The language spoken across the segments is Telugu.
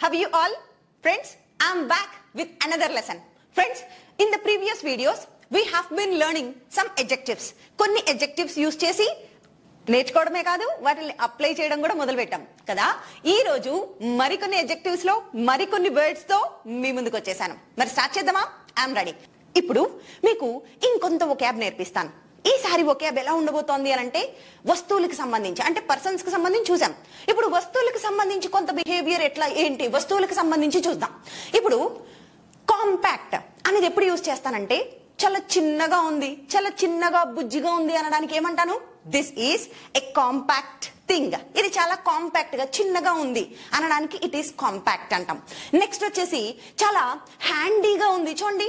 How are you all? Friends, I am back with another lesson. Friends, in the previous videos, we have been learning some adjectives. కొన్ని adjectives use చేసి నేర్చుకోవడమే కాదు వాటిని అప్లై చేయడం కూడా మొదలు పెట్టాం కదా. ఈ రోజు మరికొన్ని అడ్జెక్టివ్స్ లో మరికొన్ని వర్డ్స్ తో మీ ముందుకు వచ్చేసాను. మరి స్టార్ట్ చేద్దామా? I'm ready. ఇప్పుడు మీకు ఇంకొంత వొకాబ్ నేర్పిస్తాను. ఈసారి వొకాబ్ ఎలా ఉండబోతోంది అని అంటే వస్తువులకు సంబంధించి, అంటే పర్సన్స్ కి సంబంధించి చూసాం. ఇప్పుడు వస్తువులకు సంబంధించి కొంత బిహేవియర్ ఎట్లా ఏంటి వస్తువులకు సంబంధించి చూద్దాం. ఇప్పుడు కాంపాక్ట్ అనేది ఎప్పుడు యూజ్ చేస్తానంటే చాలా చిన్నగా ఉంది, చాలా చిన్నగా బుజ్జిగా ఉంది అనడానికి ఏమంటాను? This is a compact thing. ఇది చాలా కాంపాక్ట్ గా చిన్నగా ఉంది అనడానికి ఇట్ ఈస్ కాంపాక్ట్ అంటాం. నెక్స్ట్ వచ్చేసి చాలా హ్యాండీగా ఉంది. చూడండి,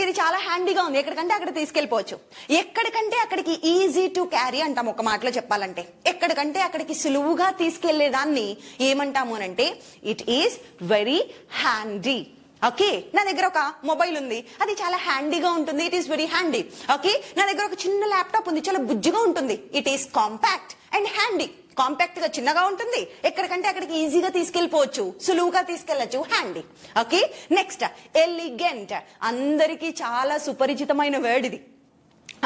ఇది చాలా హ్యాండీగా ఉంది, ఎక్కడికంటే అక్కడ తీసుకెళ్లిపోవచ్చు. ఎక్కడికంటే అక్కడికి ఈజీ టు క్యారీ అంటాం. ఒక మాటలో చెప్పాలంటే ఎక్కడికంటే అక్కడికి సులువుగా తీసుకెళ్లేదాన్ని ఏమంటాము అంటే it is very handy. Okay, నా దగ్గర ఒక మొబైల్ ఉంది, అది చాలా హ్యాండీగా ఉంటుంది, it is very handy. Okay, నా దగ్గర ఒక చిన్న ల్యాప్టాప్ ఉంది, చాలా బుజ్జిగా ఉంటుంది, it is compact and handy. Compact గా చిన్నగా ఉంటుంది, ఎక్కడికంటే అక్కడికి ఈజీగా తీసుకెళ్లిపోవచ్చు, సులువుగా తీసుకెళ్లొచ్చు, హ్యాండీ. Okay, next elegant. అందరికీ చాలా సుపరిచితమైన వర్డ్ ఇది,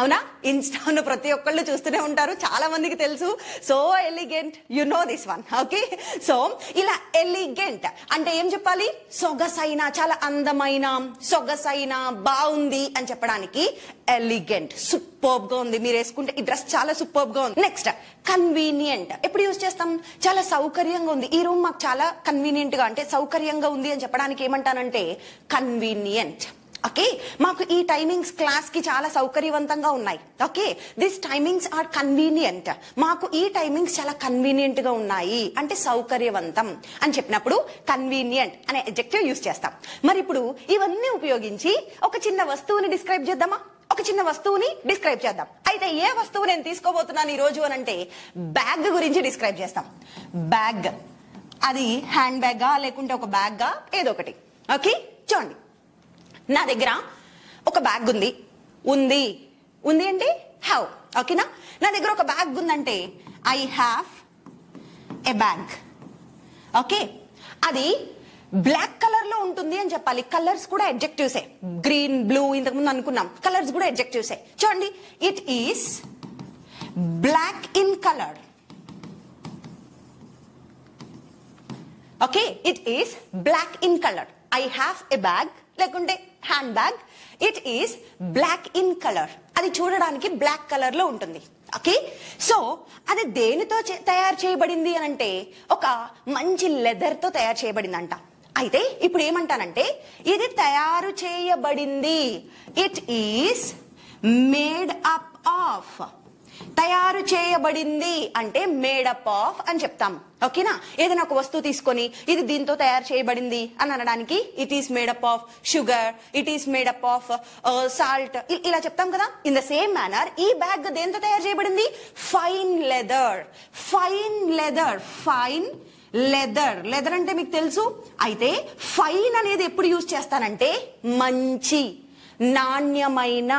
అవునా? ఇన్స్టాను ప్రతి ఒక్కళ్ళు చూస్తూనే ఉంటారు, చాలా మందికి తెలుసు. So elegant, you know this one. Okay, so ఇలా ఎలిగెంట్ అంటే ఏం చెప్పాలి? సొగసైన, చాలా అందమైన, సొగసైన, బాగుంది అని చెప్పడానికి ఎలిగెంట్. సూపర్బ్ గా ఉంది, మీరు వేసుకుంటే ఈ డ్రెస్ చాలా సూపర్బ్ గా ఉంది. Next convenient. ఎప్పుడు యూజ్ చేస్తాం? చాలా సౌకర్యంగా ఉంది, ఈ రూమ్ మాకు చాలా కన్వీనియంట్ గా, అంటే సౌకర్యంగా ఉంది అని చెప్పడానికి ఏమంటానంటే కన్వీనియంట్. ఓకే, మాకు ఈ టైమింగ్స్ క్లాస్ కి చాలా సౌకర్యవంతంగా ఉన్నాయి. Okay, this timings are convenient. మాకు ఈ టైమింగ్స్ చాలా కన్వీనియంట్ గా ఉన్నాయి అంటే సౌకర్యవంతం అని చెప్పినప్పుడు కన్వీనియంట్ అనే అడ్జెక్టివ్ యూజ్ చేస్తాం. మరి ఇప్పుడు ఇవన్నీ ఉపయోగించి ఒక చిన్న వస్తువుని డిస్క్రైబ్ చేద్దామా? ఒక చిన్న వస్తువుని డిస్క్రైబ్ చేద్దాం. అయితే ఏ వస్తువు నేను తీసుకోబోతున్నాను ఈ రోజు అని అంటే బ్యాగ్ గురించి డిస్క్రైబ్ చేస్తాం. బ్యాగ్, అది హ్యాండ్ బ్యాగా లేకుంటే ఒక బ్యాగ్గా, ఏదో ఒకటి. ఓకే, చూడండి, నా దగ్గర ఒక బ్యాగ్ ఉంది. ఉంది ఉంది అంటే హ్యావ్. ఓకేనా? నా దగ్గర ఒక బ్యాగ్ ఉందంటే I have a bag. Okay, అది బ్లాక్ కలర్ లో ఉంటుంది అని చెప్పాలి. కలర్స్ కూడా అడ్జెక్టివ్సే. గ్రీన్, బ్లూ ఇంతకు ముందు అనుకున్నాం, కలర్స్ కూడా అడ్జెక్టివ్సే. చూడండి, it is black in colour. Okay, it is black in colour. I have a bag లేకుంటే handbag, it is black in colour. అది చూడడానికి బ్లాక్ కలర్ లో ఉంటుంది. ఓకే, సో అది దేనితో తయారు చేయబడింది అని అంటే ఒక మంచి లెదర్ తో తయారు చేయబడిందంట. అయితే ఇప్పుడు ఏమంటానంటే ఇది తయారు చేయబడింది, it is made up of. తయారు చేయబడింది అంటే మేడప్ ఆఫ్ అని చెప్తాం. ఓకేనా? ఏదైనా ఒక వస్తువు తీసుకొని ఇది దీంతో తయారు చేయబడింది అని అనడానికి it is made up of sugar, it is made up of salt, ఇలా చెప్తాం కదా. ఇన్ ద సేమ్ మేనర్ ఈ బ్యాగ్ దేంతో తయారు చేయబడింది? Fine leather. Fine leather, fine leather. Leather అంటే మీకు తెలుసు. అయితే ఫైన్ అనేది ఎప్పుడు యూజ్ చేస్తానంటే మంచి, నాణ్యమైన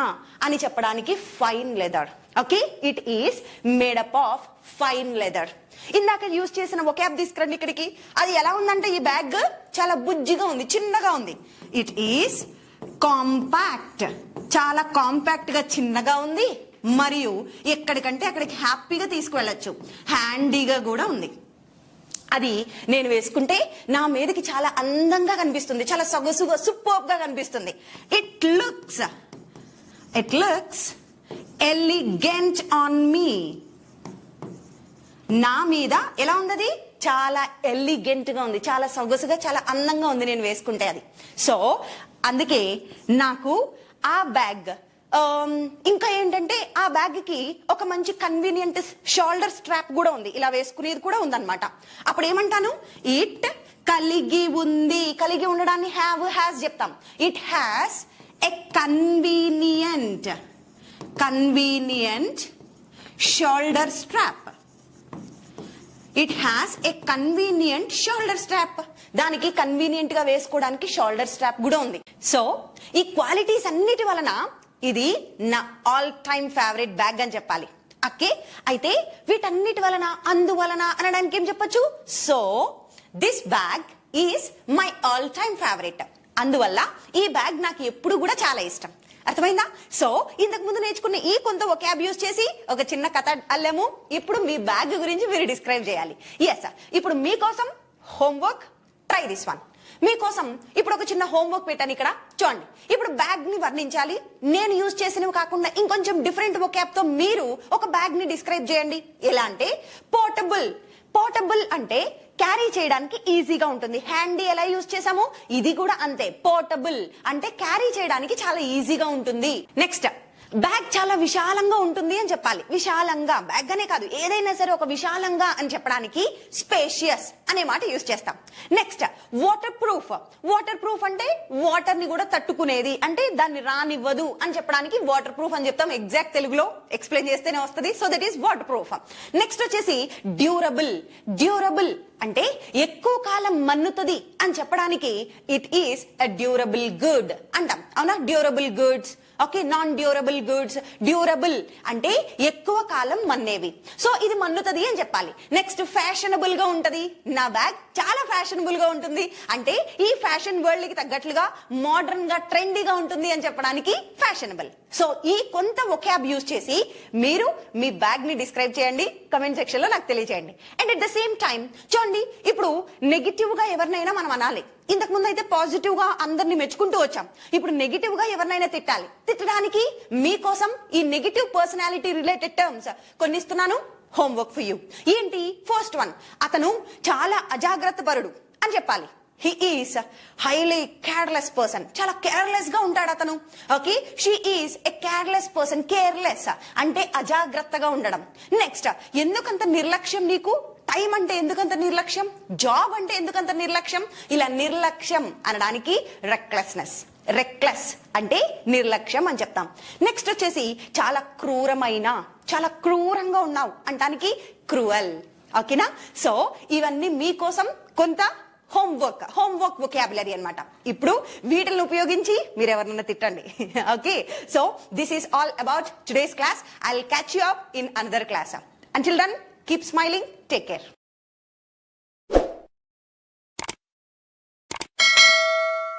అని చెప్పడానికి fine leather. Okay, it is made up of fine leather. ఇందాక యూజ్ చేసిన వొకాబ్ తీసుకురండి ఇక్కడికి. అది ఎలా ఉందంటే ఈ బ్యాగ్ చాలా బుజ్జిగా ఉంది, చిన్నగా ఉంది. It is compact. చాలా కాంపాక్ట్ గా చిన్నగా ఉంది, మరియు ఎక్కడికంటే అక్కడికి హ్యాపీగా తీసుకువెళ్ళొచ్చు. హ్యాండీగా కూడా ఉంది. అది నేను వేసుకుంటే నా మీదకి చాలా అందంగా కనిపిస్తుంది, చాలా సొగసుగా, సూపర్బ్ గా కనిపిస్తుంది. It looks elegant on me. నా మీద ఎలా ఉంది? అది చాలా ఎలిగెంట్ గా ఉంది, చాలా సొగసుగా, చాలా అందంగా ఉంది నేను వేసుకుంటే అది. సో అందుకే నాకు ఆ బ్యాగ్, ఇంకా ఏంటంటే ఆ బ్యాగ్ కి ఒక మంచి కన్వీనియంట్ షోల్డర్ స్ట్రాప్ కూడా ఉంది, ఇలా వేసుకునేది కూడా ఉందన్నమాట. అప్పుడు ఏమంటాను? ఇట్ కలిగి ఉంది. కలిగి ఉండడాన్ని హ్యావ్, హ్యాస్ చెప్తాం. It has a convenient shoulder strap. It has a convenient shoulder strap. దానికి కన్వీనియంట్ గా వేసుకోవడానికి షోల్డర్ స్ట్రాప్ కూడా ఉంది. సో ఈ క్వాలిటీస్ అన్నిటి వలన ఇది నా ఆల్ టైమ్ ఫేవరెట్ బ్యాగ్ అని చెప్పాలి. ఓకే, అయితే వీటన్నిటి వలన, అందువలన అనడానికి ఏం చెప్పొచ్చు? So this bag is my all time favourite. అందువల్ల ఈ బ్యాగ్ నాకు ఎప్పుడు కూడా చాలా ఇష్టం. అర్థమైందా? సో ఇంతకు ముందు నేర్చుకున్న ఈ కొంత వొకాబ్ యూజ్ చేసి ఒక చిన్న కథ అల్లము. ఇప్పుడు మీ బ్యాగ్ గురించి మీరు డిస్క్రైబ్ చేయాలి. ఎస్, ఇప్పుడు మీకోసం హోంవర్క్, ట్రై దిస్ వన్. మీకోసం ఇప్పుడు ఒక చిన్న హోంవర్క్ పెట్టాను ఇక్కడ చూడండి. ఇప్పుడు బ్యాగ్ ని వర్ణించాలి. నేను యూజ్ చేసినవి కాకుండా ఇంకొంచెం డిఫరెంట్ వొకాబ్ తో మీరు ఒక బ్యాగ్ ని డిస్క్రైబ్ చేయండి. ఎలా అంటే పోర్టబుల్. పోర్టబుల్ అంటే క్యారీ చేయడానికి ఈజీగా ఉంటుంది. హ్యాండీ ఎలా యూజ్ చేసామో ఇది కూడా అంతే. పోర్టబుల్ అంటే క్యారీ చేయడానికి చాలా ఈజీగా ఉంటుంది. నెక్స్ట్, బ్యాగ్ చాలా విశాలంగా ఉంటుంది అని చెప్పాలి. విశాలంగా, బ్యాగ్ అనే కాదు ఏదైనా సరే ఒక విశాలంగా అని చెప్పడానికి స్పేషియస్ అనే మాట యూజ్ చేస్తాం. Next, water proof. Water proof అంటే వాటర్ ని కూడా తట్టుకునేది, అంటే దాన్ని రానివ్వదు అని చెప్పడానికి వాటర్ ప్రూఫ్ అని చెప్తాం. ఎగ్జాక్ట్ తెలుగులో ఎక్స్ప్లెయిన్ చేస్తేనే వస్తుంది. So that is water proof. Next వచ్చేసి డ్యూరబుల్. డ్యూరబుల్ అంటే ఎక్కువ కాలం మన్నుతుంది అని చెప్పడానికి it is a durable good అంటాం. అవునా? Durable goods. Okay, non durable goods. Durable అంటే ఎక్కువ కాలం మన్నేవి. సో ఇది మన్నుతుంది అని చెప్పాలి. నెక్స్ట్, ఫ్యాషనబుల్ గా ఉంటది. నా బ్యాగ్ చాలా ఫ్యాషనబుల్ గా ఉంటుంది అంటే ఈ ఫ్యాషన్ వరల్డ్ కి తగ్గట్లుగా మోడర్న్ గా ట్రెండీగా ఉంటుంది అని చెప్పడానికి ఫ్యాషనబుల్. సో ఈ కొంత వొకాబ్ యూజ్ చేసి మీరు మీ బ్యాగ్ ని డిస్క్రైబ్ చేయండి. కమెంట్ సెక్షన్ లో నాకు తెలియజేయండి. And at the same time చూడండి, ఇప్పుడు నెగిటివ్ గా ఎవరినైనా మనం అనాలి. ఇంతకు ముందు అయితే పాజిటివ్ గా అందరిని మెచ్చుకుంటూ వచ్చాం. ఇప్పుడు నెగిటివ్ గా ఎవరినైనా తిట్టాలి. తిట్టడానికి మీకోసం ఈ నెగిటివ్ పర్సనాలిటీ రిలేటెడ్ టర్మ్స్ కొన్ని ఇస్తున్నాను. Homework for you. ఏంటి? ఫస్ట్ వన్, అతను చాలా అజాగ్రత్త పరుడు అని చెప్పాలి. He is highly careless person. చాలా కేర్లెస్ గా ఉంటాడు అతను. Okay, she is a careless person. Careless అంటే అజాగ్రత్తగా ఉండడం. నెక్స్ట్, ఎందుకంత నిర్లక్ష్యం నీకు? టైం అంటే ఎందుకంత నిర్లక్ష్యం? జాబ్ అంటే ఎందుకంత నిర్లక్ష్యం? ఇలా నిర్లక్ష్యం అనడానికి రెక్లెస్నెస్. రెక్లెస్ అంటే నిర్లక్ష్యం అని చెప్తాం. నెక్స్ట్ వచ్చేసి చాలా క్రూరమైన, చాలా క్రూరంగా ఉన్నావు అంటానికి క్రూయల్. ఓకేనా? సో ఇవన్నీ మీకోసం కొంత హోంవర్క్ వొకాబులరీ అన్నమాట. ఇప్పుడు వీటిని ఉపయోగించి మీరు ఎవరినైనా తిట్టండి. Okay, so this is all about today's class. I will catch you up in another class. Until then, keep smiling. Take care.